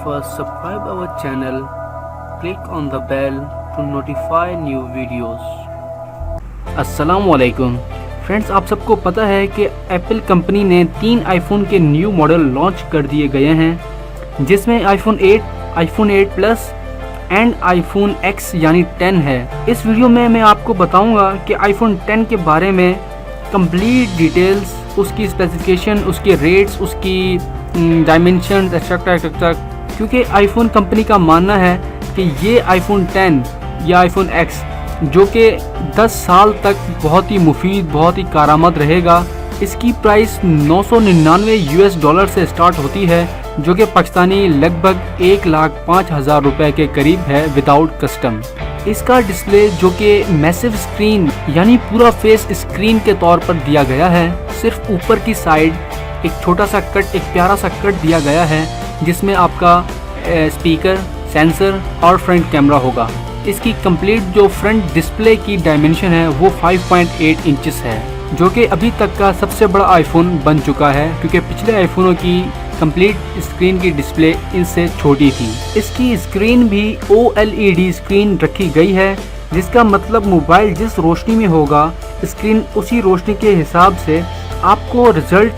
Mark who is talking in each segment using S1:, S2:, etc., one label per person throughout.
S1: First, subscribe our channel, click on the bell to notify new videos. अस्सलामुअलैकुम friends, आप सबको पता है कि एप्पल कंपनी ने 3 आईफोन के न्यू मॉडल लॉन्च कर दिए गए हैं, जिसमें iPhone 8, iPhone 8 plus and iPhone X यानी 10 है। इस वीडियो में मैं आपको बताऊंगा कि आईफोन 10 के बारे में कंप्लीट डिटेल्स, उसकी स्पेसिफिकेशन, उसके रेट्स, उसकी डायमेंशन एक्सेट्रा, क्योंकि आईफोन कंपनी का मानना है कि ये आईफोन 10 या आईफोन X जो कि 10 साल तक बहुत ही मुफीद, बहुत ही कारआमद रहेगा। इसकी प्राइस $999 से स्टार्ट होती है, जो कि पाकिस्तानी लगभग 1,05,000 रुपये के करीब है विदाउट कस्टम। इसका डिस्प्ले जो कि मैसिव स्क्रीन यानी पूरा फेस स्क्रीन के तौर पर दिया गया है, सिर्फ ऊपर की साइड एक छोटा सा कट, एक प्यारा सा कट दिया गया है, जिसमें आपका स्पीकर, सेंसर और फ्रंट कैमरा होगा। इसकी कंप्लीट जो फ्रंट डिस्प्ले की डायमेंशन है वो 5.8 इंचेस है, जो कि अभी तक का सबसे बड़ा आईफोन बन चुका है, क्योंकि पिछले आईफोनों की कंप्लीट स्क्रीन की डिस्प्ले इनसे छोटी थी। इसकी स्क्रीन भी OLED स्क्रीन रखी गई है, जिसका मतलब मोबाइल जिस रोशनी में होगा, स्क्रीन उसी रोशनी के हिसाब से आपको रिजल्ट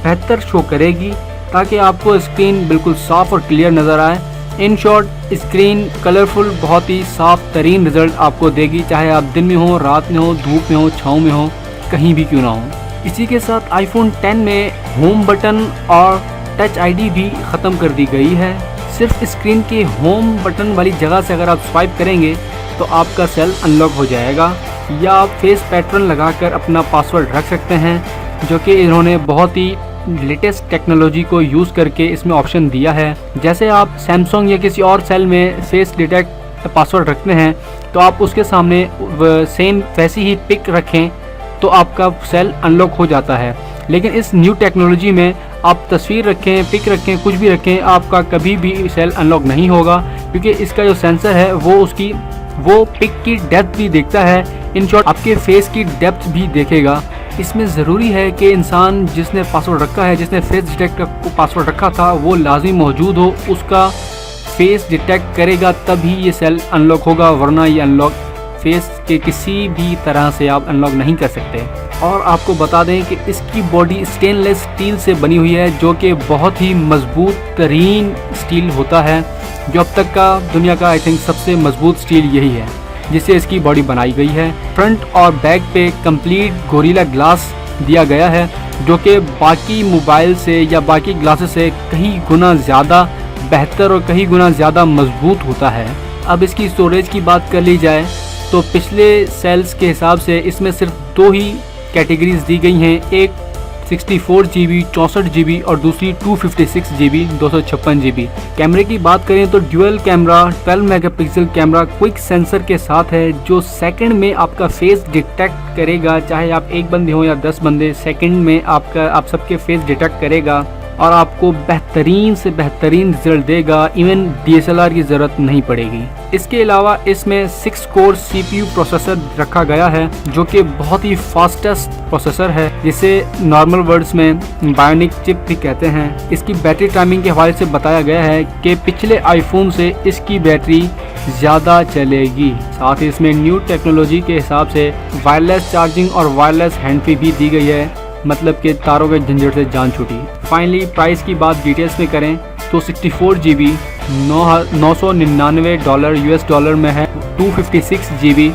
S1: बेहतर शो करेगी, ताकि आपको स्क्रीन बिल्कुल साफ और क्लियर नज़र आए। इन शॉर्ट, स्क्रीन कलरफुल, बहुत ही साफ तरीन रिजल्ट आपको देगी, चाहे आप दिन में हो, रात में हो, धूप में हो, छाँव में हो, कहीं भी क्यों ना हो। इसी के साथ आईफोन 10 में होम बटन और टच आईडी भी ख़त्म कर दी गई है। सिर्फ स्क्रीन के होम बटन वाली जगह से अगर आप स्वाइप करेंगे तो आपका सेल अनलॉक हो जाएगा, या आप फेस पैटर्न लगाकर अपना पासवर्ड रख सकते हैं, जो कि इन्होंने बहुत ही लेटेस्ट टेक्नोलॉजी को यूज़ करके इसमें ऑप्शन दिया है। जैसे आप सैमसंग या किसी और सेल में फेस डिटेक्ट पासवर्ड रखते हैं, तो आप उसके सामने सेम वैसी ही पिक रखें तो आपका सेल अनलॉक हो जाता है। लेकिन इस न्यू टेक्नोलॉजी में आप तस्वीर रखें, पिक रखें, कुछ भी रखें, आपका कभी भी सेल अनलॉक नहीं होगा, क्योंकि इसका जो सेंसर है वो पिक की डेप्थ भी देखता है। इन शॉर्ट, आपके फेस की डेप्थ भी देखेगा। इसमें ज़रूरी है कि इंसान जिसने पासवर्ड रखा है, जिसने फेस डिटेक्ट को पासवर्ड रखा था, वो लाजमी मौजूद हो, उसका फेस डिटेक्ट करेगा तभी ये सेल अनलॉक होगा, वरना ये अनलॉक फेस के किसी भी तरह से आप अनलॉक नहीं कर सकते। और आपको बता दें कि इसकी बॉडी स्टेनलेस स्टील से बनी हुई है, जो कि बहुत ही मजबूत तरीन स्टील होता है, जो अब तक का दुनिया का आई थिंक सबसे मजबूत स्टील यही है, जिससे इसकी बॉडी बनाई गई है। फ्रंट और बैक पे कंप्लीट गोरिल्ला ग्लास दिया गया है, जो कि बाकी मोबाइल से या बाकी ग्लासेस से कई गुना ज़्यादा बेहतर और कई गुना ज़्यादा मजबूत होता है। अब इसकी स्टोरेज की बात कर ली जाए तो पिछले सेल्स के हिसाब से इसमें सिर्फ 2 ही कैटेगरीज दी गई हैं, एक 64 GB 64 GB और दूसरी 256 GB 256 GB। कैमरे की बात करें तो dual camera 12 megapixel camera quick sensor के साथ है, जो सेकंड में आपका फेस डिटेक्ट करेगा, चाहे आप एक बंदे हो या 10 बंदे, सेकंड में आप सबके फेस डिटेक्ट करेगा और आपको बेहतरीन से बेहतरीन रिजल्ट देगा। इवन DSLR की ज़रूरत नहीं पड़ेगी। इसके अलावा इसमें 6 कोर CPU प्रोसेसर रखा गया है, जो कि बहुत ही फास्टेस्ट प्रोसेसर है, जिसे नॉर्मल वर्ड्स में बायोनिक चिप भी कहते हैं। इसकी बैटरी टाइमिंग के हवाले से बताया गया है कि पिछले आईफोन से इसकी बैटरी ज़्यादा चलेगी। साथ ही इसमें न्यू टेक्नोलॉजी के हिसाब से वायरलेस चार्जिंग और वायरलेस हैंड फ्री भी दी गई है, मतलब कि तारों के झंझट से जान छूटी। फाइनली प्राइस की बात डिटेल्स में करें तो 64 GB $999 US में है, 256 GB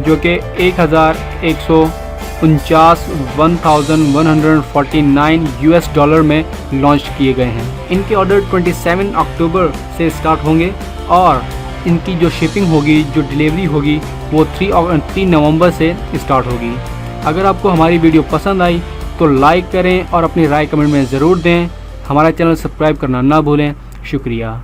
S1: जो कि 1149 US में लॉन्च किए गए हैं। इनके ऑर्डर 27 अक्टूबर से स्टार्ट होंगे और इनकी जो शिपिंग होगी, जो डिलीवरी होगी, वो 3 नवंबर से स्टार्ट होगी। अगर आपको हमारी वीडियो पसंद आई तो लाइक करें और अपनी राय कमेंट में ज़रूर दें। हमारा चैनल सब्सक्राइब करना ना भूलें। शुक्रिया।